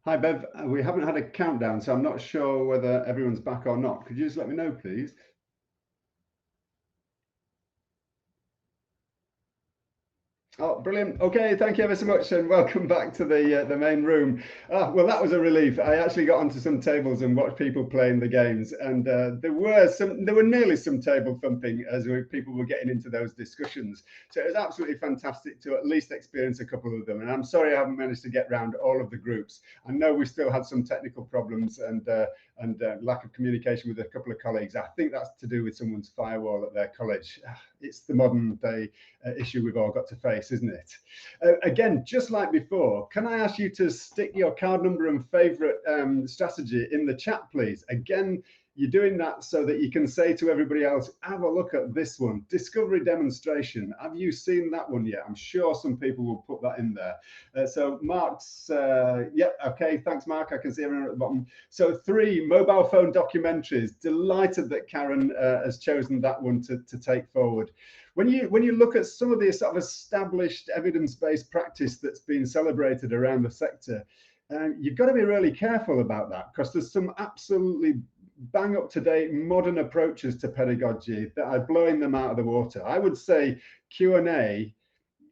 Hi, Bev. We haven't had a countdown, so I'm not sure whether everyone's back or not. Could you just let me know, please? Oh, brilliant. Okay, thank you ever so much, and welcome back to the main room. Well, that was a relief. I actually got onto some tables and watched people playing the games, and there were nearly some table thumping as people were getting into those discussions. So it was absolutely fantastic to at least experience a couple of them. And I'm sorry I haven't managed to get round all of the groups. I know we still had some technical problems and lack of communication with a couple of colleagues. I think that's to do with someone's firewall at their college. It's the modern day issue we've all got to face, isn't it? Again, just like before, can I ask you to stick your card number and favorite strategy in the chat, please? Again, you're doing that so that you can say to everybody else, have a look at this one, discovery demonstration. Have you seen that one yet? I'm sure some people will put that in there. So Mark's, yeah, okay, thanks, Mark. I can see everyone at the bottom. So 3 mobile phone documentaries. Delighted that Karen has chosen that one to take forward. When you look at some of the sort of established evidence-based practice that's been celebrated around the sector, you've got to be really careful about that, because there's some absolutely bang up to date modern approaches to pedagogy that are blowing them out of the water. I would say Q&A,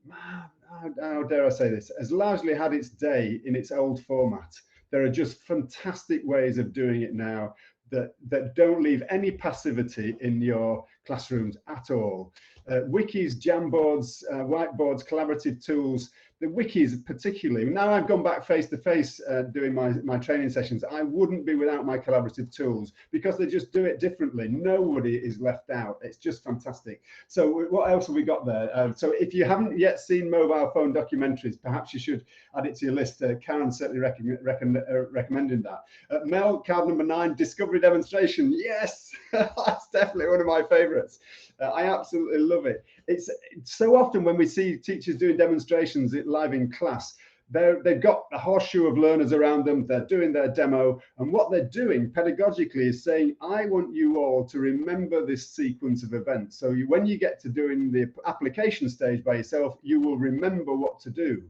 how dare I say this, has largely had its day in its old format. There are just fantastic ways of doing it now that don't leave any passivity in your classrooms at all. Wikis, Jamboards, whiteboards, collaborative tools, the wikis particularly. Now I've gone back face to face doing my training sessions, I wouldn't be without my collaborative tools, because they just do it differently. Nobody is left out. It's just fantastic. So what else have we got there? So if you haven't yet seen mobile phone documentaries, perhaps you should add it to your list. Karen's certainly recommending that. Mel, card number 9, discovery demonstration. Yes, that's definitely one of my favorites. I absolutely love it. It's so often when we see teachers doing demonstrations live in class, they've got a horseshoe of learners around them, they're doing their demo, and what they're doing pedagogically is saying, I want you all to remember this sequence of events. So when you get to doing the application stage by yourself, you will remember what to do.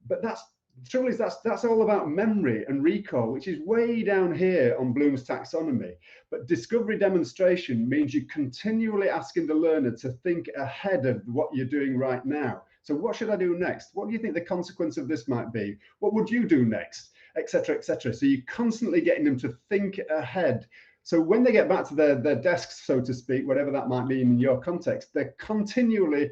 But the trouble is that's all about memory and recall, which is way down here on Bloom's taxonomy. But discovery demonstration means you're continually asking the learner to think ahead of what you're doing right now. So what should I do next? What do you think the consequence of this might be? What would you do next? Etc. etc. So you're constantly getting them to think ahead. So when they get back to their desks, so to speak, whatever that might mean in your context, they're continually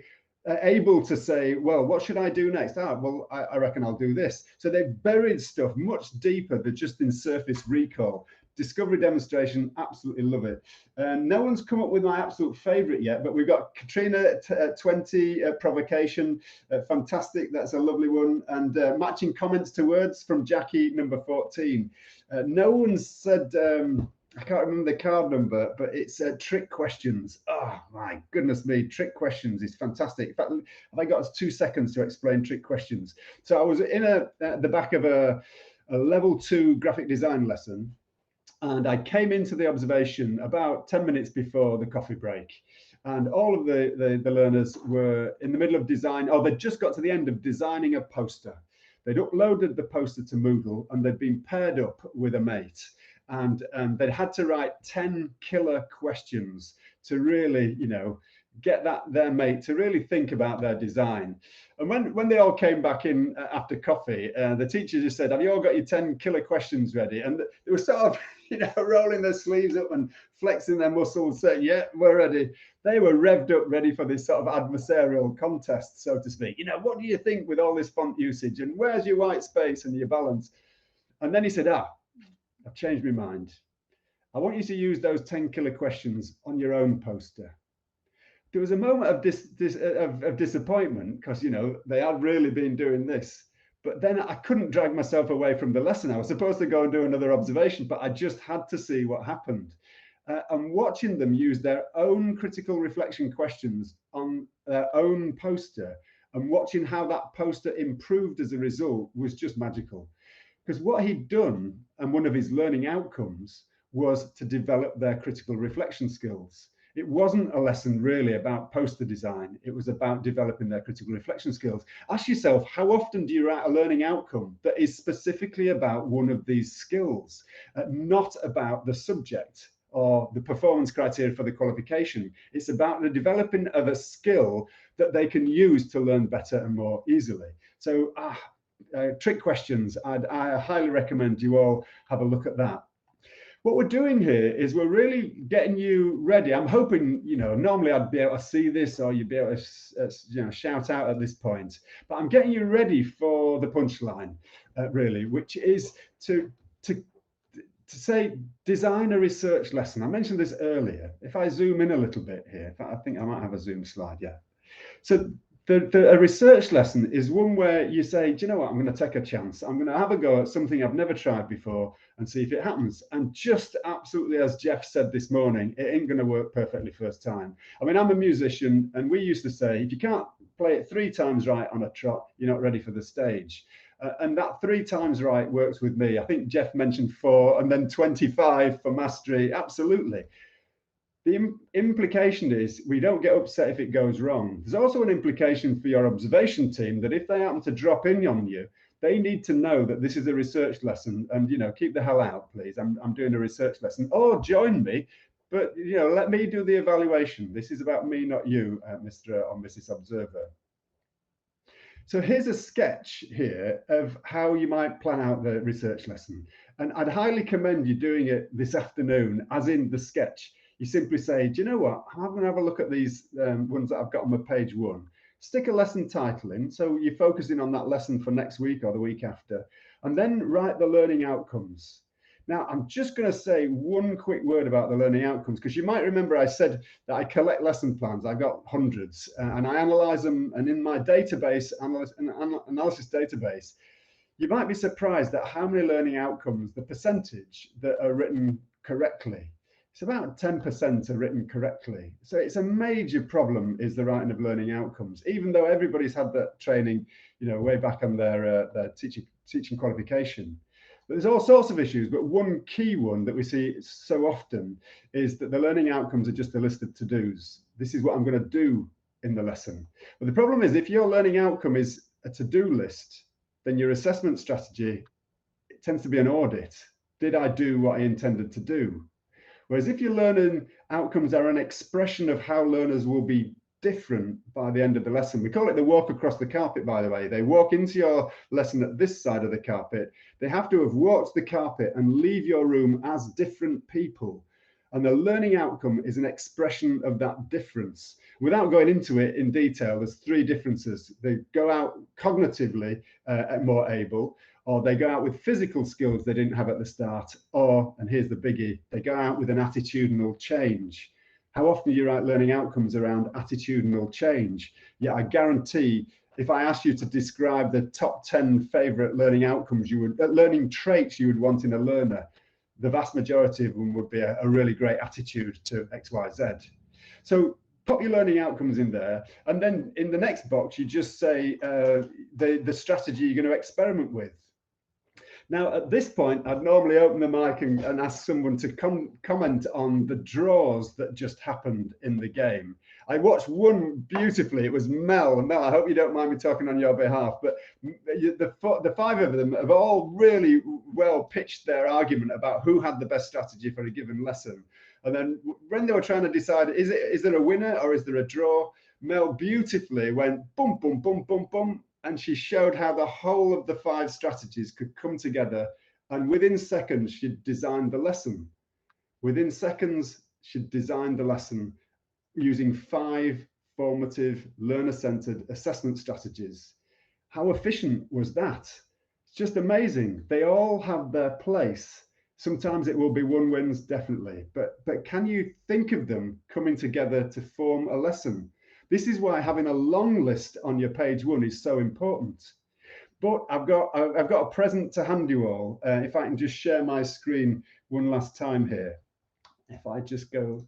able to say, well, what should I do next? Well, I reckon I'll do this. So they've buried stuff much deeper than just in surface recall. Discovery demonstration, absolutely love it. No one's come up with my absolute favorite yet, but we've got Katrina 20 provocation, fantastic. That's a lovely one. And matching comments to words from Jackie number 14. No one said, I can't remember the card number, but it's trick questions. Oh my goodness me, trick questions is fantastic. In fact, have I got 2 seconds to explain trick questions? So I was in the back of a level 2 graphic design lesson, and I came into the observation about 10 minutes before the coffee break. And all of the learners were in the middle of design, or they'd just got to the end of designing a poster. They'd uploaded the poster to Moodle and they'd been paired up with a mate. And they'd had to write 10 killer questions to really, get their mate to really think about their design. And when they all came back in after coffee, the teacher just said, have you all got your 10 killer questions ready? And they were sort of, rolling their sleeves up and flexing their muscles, saying, yeah, we're ready. They were revved up, ready for this sort of adversarial contest, so to speak. What do you think with all this font usage? And where's your white space and your balance? And then he said, I've changed my mind. I want you to use those 10 killer questions on your own poster. There was a moment of disappointment, because they had really been doing this, but then I couldn't drag myself away from the lesson. I was supposed to go and do another observation, but I just had to see what happened. And watching them use their own critical reflection questions on their own poster and watching how that poster improved as a result was just magical. Because what he'd done, and one of his learning outcomes, was to develop their critical reflection skills. It wasn't a lesson really about poster design. It was about developing their critical reflection skills. Ask yourself, how often do you write a learning outcome that is specifically about one of these skills, not about the subject or the performance criteria for the qualification? It's about the developing of a skill that they can use to learn better and more easily. So trick questions, I highly recommend you all have a look at that. What we're doing here is we're really getting you ready. I'm hoping, normally I'd be able to see this or you'd be able to, shout out at this point, but I'm getting you ready for the punchline, really, which is to say design a research lesson. I mentioned this earlier. If I zoom in a little bit here, I think I might have a zoom slide, yeah. So a research lesson is one where you say, do you know what, I'm going to take a chance. I'm going to have a go at something I've never tried before and see if it happens. And just absolutely as Jeff said this morning, it ain't going to work perfectly first time. I mean, I'm a musician, and we used to say, if you can't play it 3 times right on a trot, you're not ready for the stage. And that 3 times right works with me. I think Jeff mentioned 4 and then 25 for mastery. Absolutely. The implication is we don't get upset if it goes wrong. There's also an implication for your observation team that if they happen to drop in on you, they need to know that this is a research lesson and, keep the hell out, please. I'm doing a research lesson, or join me, but, let me do the evaluation. This is about me, not you, Mr. or Mrs. Observer. So here's a sketch here of how you might plan out the research lesson. And I'd highly commend you doing it this afternoon, as in the sketch. You simply say, do you know what? I'm going to have a look at these ones that I've got on my page 1. Stick a lesson title in, so you're focusing on that lesson for next week or the week after, and then write the learning outcomes. Now, I'm just going to say one quick word about the learning outcomes, because you might remember I said that I collect lesson plans. I've got hundreds, and I analyze them, and in my database, analysis database, you might be surprised at how many learning outcomes, the percentage that are written correctly. It's about 10% are written correctly. So it's a major problem, is the writing of learning outcomes, even though everybody's had that training, way back on their teaching qualification. But there's all sorts of issues, but one key one that we see so often is that the learning outcomes are just a list of to-dos. This is what I'm going to do in the lesson. But the problem is, if your learning outcome is a to-do list, then your assessment strategy, it tends to be an audit. Did I do what I intended to do? Whereas if your learning outcomes are an expression of how learners will be different by the end of the lesson, we call it the walk across the carpet, by the way. They walk into your lesson at this side of the carpet. They have to have walked the carpet and leave your room as different people. And the learning outcome is an expression of that difference. Without going into it in detail, there's 3 differences. They go out cognitively more able, or they go out with physical skills they didn't have at the start, or, and here's the biggie, they go out with an attitudinal change. How often do you write learning outcomes around attitudinal change? Yeah, I guarantee if I asked you to describe the top 10 favorite learning outcomes learning traits you would want in a learner, the vast majority of them would be a really great attitude to X, Y, Z. So pop your learning outcomes in there, and then in the next box, you just say the strategy you're going to experiment with. Now, at this point, I'd normally open the mic and ask someone to comment on the draws that just happened in the game. I watched one beautifully. It was Mel. Mel, I hope you don't mind me talking on your behalf, but the 5 of them have all really well pitched their argument about who had the best strategy for a given lesson. And then when they were trying to decide, is there a winner or is there a draw? Mel beautifully went boom, boom, boom, boom, boom. And she showed how the whole of the 5 strategies could come together. And within seconds, she'd designed the lesson. Within seconds, she'd designed the lesson using 5 formative, learner-centered assessment strategies. How efficient was that? It's just amazing. They all have their place. Sometimes it will be one wins, definitely. But can you think of them coming together to form a lesson? This is why having a long list on your page 1 is so important. But I've got a present to hand you all. If I can just share my screen one last time here. If I just go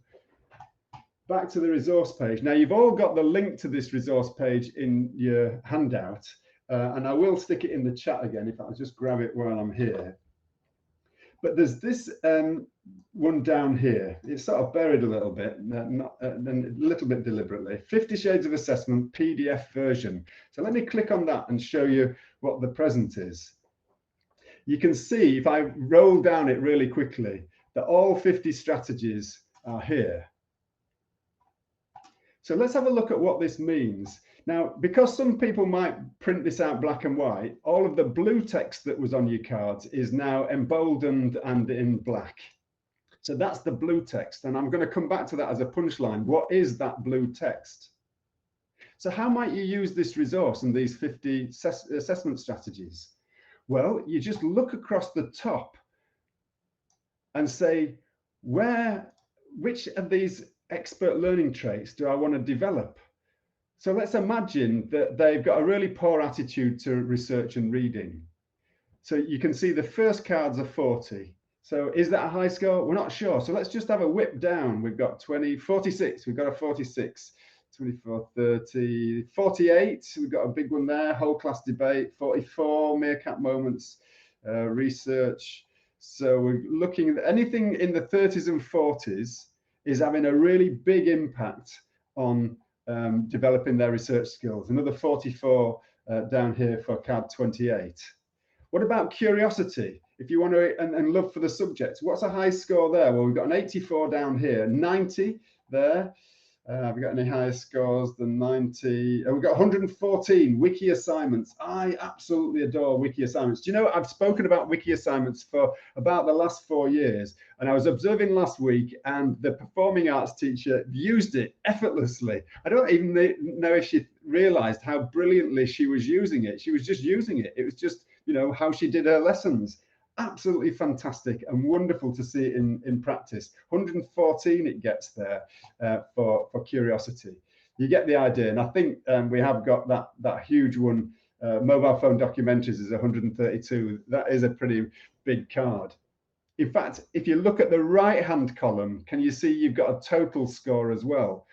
back to the resource page. Now, you've all got the link to this resource page in your handout, and I will stick it in the chat again if I just grab it while I'm here. But there's this one down here. It's sort of buried a little bit, a little bit deliberately. 50 Shades of Assessment PDF version. So let me click on that and show you what the present is. You can see if I roll down it really quickly that all 50 strategies are here. So let's have a look at what this means. Now, because some people might print this out black and white, all of the blue text that was on your cards is now emboldened and in black. So that's the blue text. And I'm going to come back to that as a punchline. What is that blue text? So how might you use this resource and these 50 assessment strategies? Well, you just look across the top and say, which of these expert learning traits do I want to develop? So let's imagine that they've got a really poor attitude to research and reading. So you can see the first cards are 40. So is that a high score? We're not sure. So let's just have a whip down. We've got 20, 46. We've got a 46, 24, 30, 48. We've got a big one there. Whole class debate, 44, meerkat moments, research. So we're looking at anything in the 30s and 40s is having a really big impact on developing their research skills. Another 44 down here for card 28. What about curiosity? If you want to, and love for the subject, what's a high score there? Well, we've got an 84 down here, 90 there. Have we got any higher scores than 90? We've got 114 wiki assignments. I absolutely adore wiki assignments. Do you know, I've spoken about wiki assignments for about the last 4 years, and I was observing last week, and the performing arts teacher used it effortlessly. I don't even know if she realized how brilliantly she was using it. She was just using it. It was just, you know, how she did her lessons. Absolutely fantastic and wonderful to see it in practice. 114 it gets there for curiosity. You get the idea. And I think we have got that huge one. Mobile phone documentaries is 132. That is a pretty big card. In fact, if you look at the right-hand column, can you see you've got a total score as well?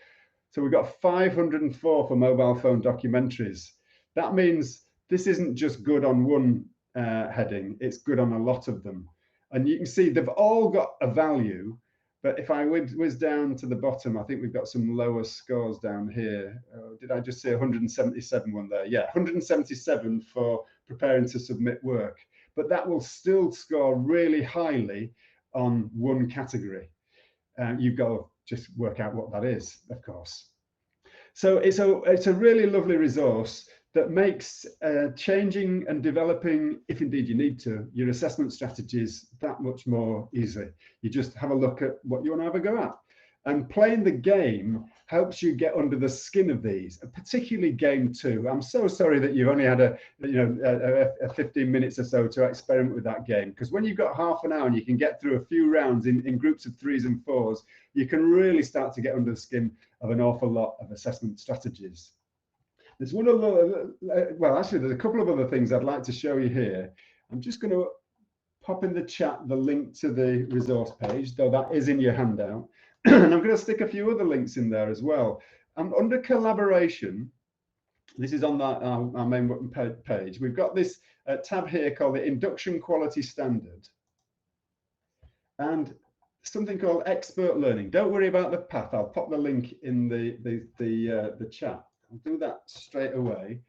So we've got 504 for mobile phone documentaries. That means this isn't just good on one heading, it's good on a lot of them. And you can see they've all got a value, but if I whiz down to the bottom, I think we've got some lower scores down here. Did I just say 177 one there? Yeah, 177 for preparing to submit work, but that will still score really highly on one category. You've got to just work out what that is, of course. So it's a really lovely resource that makes changing and developing, if indeed you need to, your assessment strategies that much more easy. You just have a look at what you want to have a go at. And playing the game helps you get under the skin of these, particularly game 2. I'm so sorry that you've only had a 15 minutes or so to experiment with that game, because when you've got half an hour and you can get through a few rounds in groups of 3s and 4s, you can really start to get under the skin of an awful lot of assessment strategies. There's one other, well, actually, there's a couple of other things I'd like to show you here. I'm just going to pop in the chat the link to the resource page, though that is in your handout. And I'm going to stick a few other links in there as well. Under collaboration, this is on our main page. We've got this tab here called the Induction Quality Standard, and something called Expert Learning. Don't worry about the path. I'll pop the link in the chat. I'll do that straight away.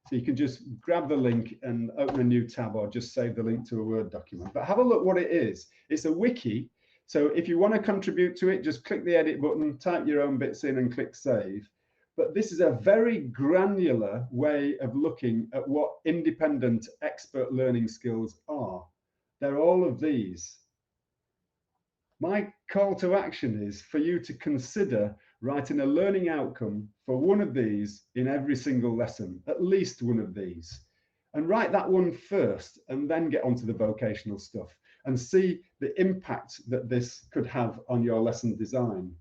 So you can just grab the link and open a new tab, or just save the link to a Word document. But have a look what it is. It's a wiki. So if you want to contribute to it, just click the edit button, type your own bits in and click save. But this is a very granular way of looking at what independent expert learning skills are. They're all of these. My call to action is for you to consider writing a learning outcome for one of these in every single lesson, at least one of these. And write that one first, and then get onto the vocational stuff and see the impact that this could have on your lesson design.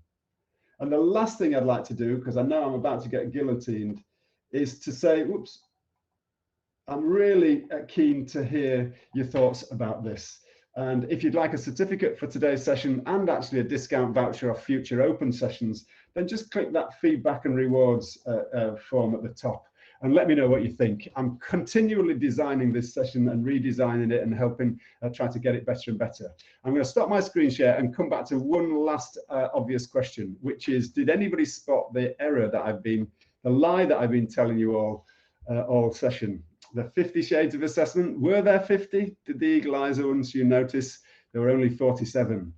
And the last thing I'd like to do, because I know I'm about to get guillotined, is to say, whoops, I'm really keen to hear your thoughts about this. And if you'd like a certificate for today's session and actually a discount voucher off future open sessions, then just click that feedback and rewards form at the top. and let me know what you think. I'm continually designing this session and redesigning it and helping try to get it better and better. I'm going to stop my screen share and come back to one last obvious question, which is, did anybody spot the error that the lie that I've been telling you all session? The 50 shades of assessment, were there 50? Did the eagle eyes ones you notice? There were only 47.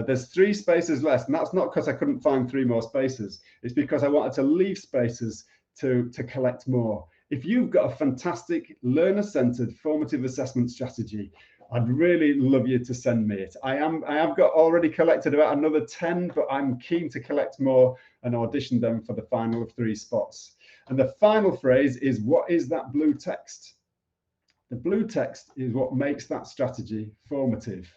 There's 3 spaces less, and that's not because I couldn't find 3 more spaces. It's because I wanted to leave spaces to collect more. If you've got a fantastic learner-centered formative assessment strategy, I'd really love you to send me it. I have got already collected about another 10, but I'm keen to collect more and audition them for the final of 3 spots. And the final phrase is, what is that blue text? The blue text is what makes that strategy formative.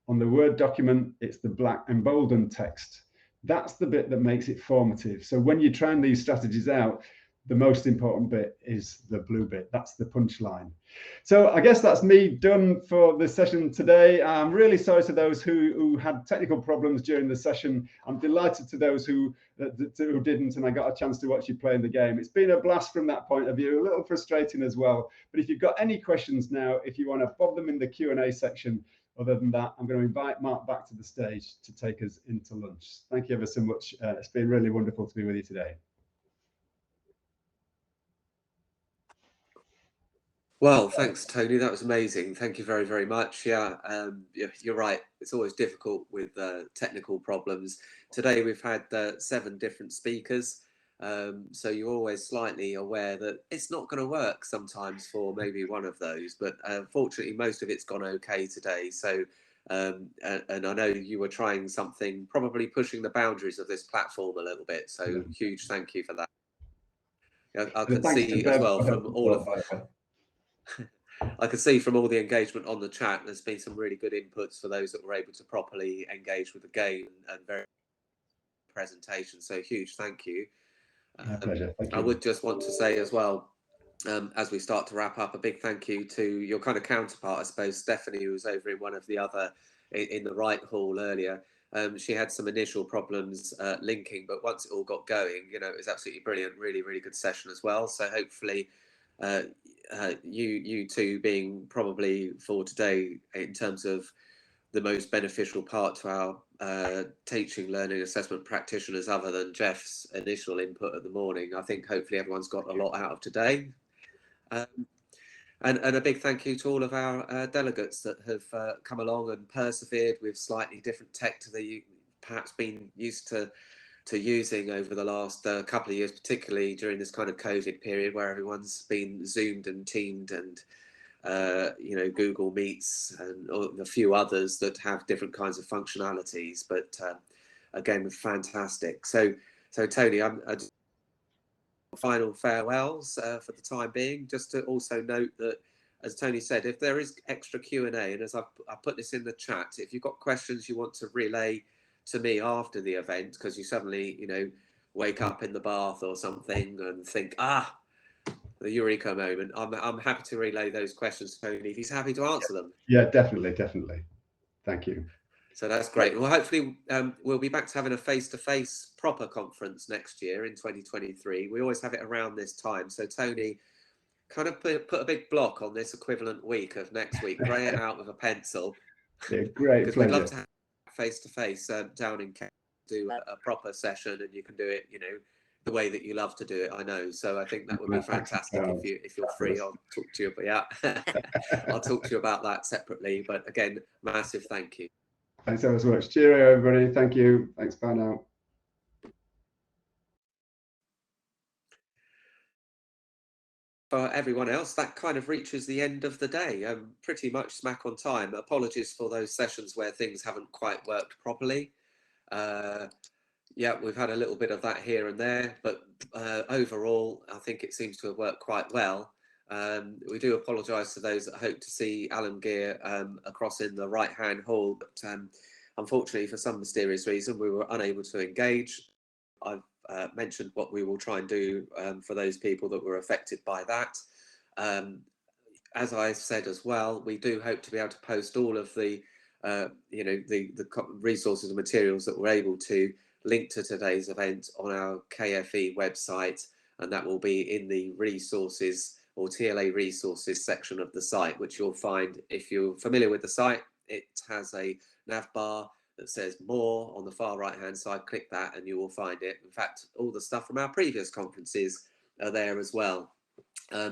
On the Word document, it's the black emboldened text. That's the bit that makes it formative. So when you're trying these strategies out, the most important bit is the blue bit. That's the punchline. So I guess that's me done for the session today. I'm really sorry to those who had technical problems during the session. I'm delighted to those who didn't, and I got a chance to watch you playing the game. It's been a blast from that point of view, a little frustrating as well. But if you've got any questions now, if you want to bob them in the Q&A section. Other than that, I'm going to invite Mark back to the stage to take us into lunch. Thank you ever so much. It's been really wonderful to be with you today. Well, thanks, Tony. That was amazing. Thank you very, very much. Yeah, you're right. It's always difficult with technical problems. Today we've had 7 different speakers. So you're always slightly aware that it's not going to work sometimes for maybe one of those. But fortunately, most of it's gone okay today. So, and I know you were trying something, probably pushing the boundaries of this platform a little bit. So huge thank you for that. I can see as well from all of... I can see from all the engagement on the chat, there's been some really good inputs for those that were able to properly engage with the game and very presentation. So huge thank you. My pleasure. Thank you. I would just want to say as well, as we start to wrap up, a big thank you to your kind of counterpart, I suppose, Stephanie, who was over in one of the other, in the right hall earlier. She had some initial problems linking, but once it all got going, you know, it was absolutely brilliant. Really, really good session as well. So hopefully you two being probably for today in terms of the most beneficial part to our teaching, learning, assessment practitioners, other than Jeff's initial input at the morning. I think hopefully everyone's got a lot out of today. And a big thank you to all of our delegates that have come along and persevered with slightly different tech to the perhaps been used to using over the last couple of years, particularly during this kind of COVID period where everyone's been Zoomed and Teamed and you know, Google Meets and a few others that have different kinds of functionalities. But again, fantastic. So Tony, I'm final farewells for the time being. Just to also note that, as Tony said, if there is extra Q&A, and as I put this in the chat, if you've got questions you want to relay to me after the event, because you suddenly, you know, wake up in the bath or something and think, the eureka moment, I'm happy to relay those questions to Tony if he's happy to answer them. Yeah, definitely. Thank you. So that's great. Well, hopefully we'll be back to having a face-to-face proper conference next year in 2023. We always have it around this time. So Tony, kind of put a big block on this equivalent week of next week, grey it out with a pencil. Yeah, great. Because we'd love to have face-to-face down in Kent, do a proper session, and you can do it, you know, the way that you love to do it. I know. So I think that would be fantastic if you're free. I'll talk to you. But yeah, I'll talk to you about that separately. But again, massive thank you. Thanks ever so much. Cheerio, everybody. Thank you. Thanks. Bye now. For everyone else, that kind of reaches the end of the day. Pretty much smack on time. Apologies for those sessions where things haven't quite worked properly. Yeah, we've had a little bit of that here and there, but overall, I think it seems to have worked quite well. We do apologise to those that hope to see Alan Gear across in the right-hand hall, but unfortunately, for some mysterious reason, we were unable to engage. I've mentioned what we will try and do for those people that were affected by that. As I said as well, we do hope to be able to post all of the, you know, the resources and materials that we're able to link to today's event on our KFE website. and that will be in the resources or TLA resources section of the site, which you'll find if you're familiar with the site. It has a nav bar that says more on the far right hand side. Click that and you will find it. In fact, all the stuff from our previous conferences are there as well,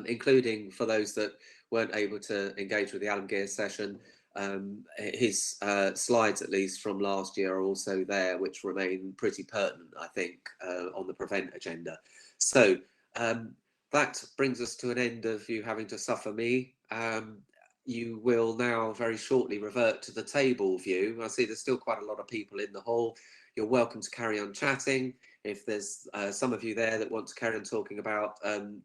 including for those that weren't able to engage with the Alamgir session. His slides, at least from last year, are also there, which remain pretty pertinent, I think, on the Prevent agenda. So that brings us to an end of you having to suffer me. You will now very shortly revert to the table view. I see there's still quite a lot of people in the hall. You're welcome to carry on chatting. If there's some of you there that want to carry on talking about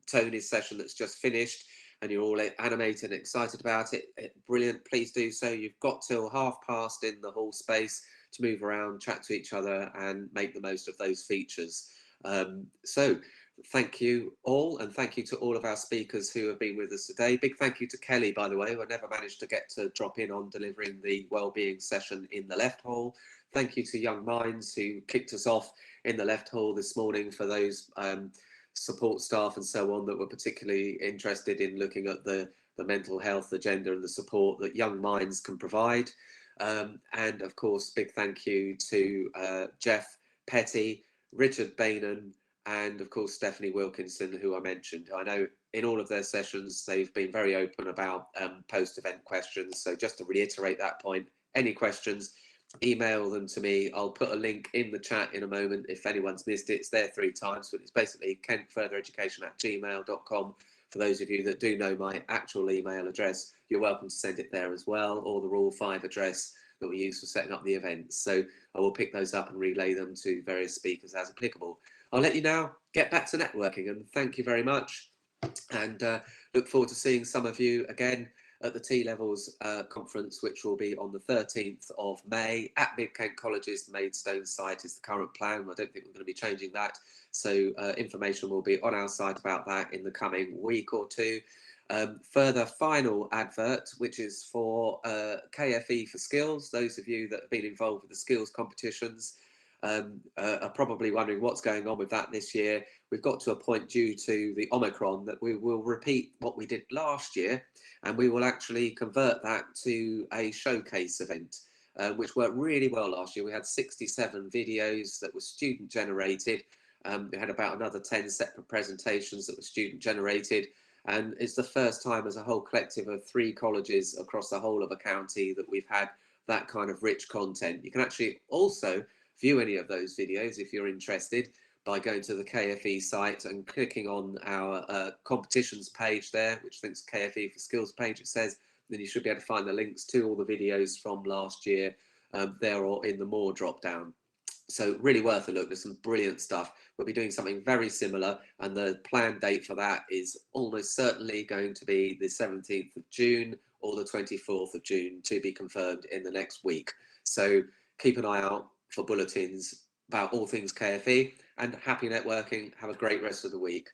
Tony's session that's just finished, and you're all animated and excited about it, brilliant, please do so. You've got till past in the hall space to move around, chat to each other, and make the most of those features. So thank you all, and thank you to all of our speakers who have been with us today. Big thank you to Kelly, by the way, who I never managed to get to drop in on delivering the wellbeing session in the left hall. Thank you to Young Minds, who kicked us off in the left hall this morning, for those support staff and so on that were particularly interested in looking at the mental health agenda and the support that Young Minds can provide. And of course, big thank you to Jeff Petty, Richard Bainan, and of course Stephanie Wilkinson, who I mentioned. I know in all of their sessions they've been very open about post-event questions. So just to reiterate that point, any questions, email them to me. I'll put a link in the chat in a moment if anyone's missed it. It's there 3 times, but it's basically kentfurthereducation@gmail.com. For those of you that do know my actual email address, you're welcome to send it there as well, or the Rule 5 address that we use for setting up the events. So I will pick those up and relay them to various speakers as applicable. I'll let you now get back to networking, and thank you very much, and look forward to seeing some of you again at the T-Levels conference, which will be on the 13th of May at Mid Kent College's Maidstone site is the current plan. I don't think we're going to be changing that. So information will be on our site about that in the coming week or two. Further final advert, which is for KFE for Skills. Those of you that have been involved with the skills competitions are probably wondering what's going on with that this year. We've got to a point due to the Omicron that we will repeat what we did last year, and we will actually convert that to a showcase event, which worked really well last year. We had 67 videos that were student generated. We had about another 10 separate presentations that were student generated. And it's the first time as a whole collective of 3 colleges across the whole of a county that we've had that kind of rich content. You can actually also view any of those videos if you're interested by going to the KFE site and clicking on our competitions page there, which thinks KFE for Skills page, it says. Then you should be able to find the links to all the videos from last year there or in the more drop down. So really worth a look. There's some brilliant stuff. We'll be doing something very similar, and the planned date for that is almost certainly going to be the 17th of June or the 24th of June, to be confirmed in the next week. So keep an eye out for bulletins about all things KFE, and happy networking. Have a great rest of the week.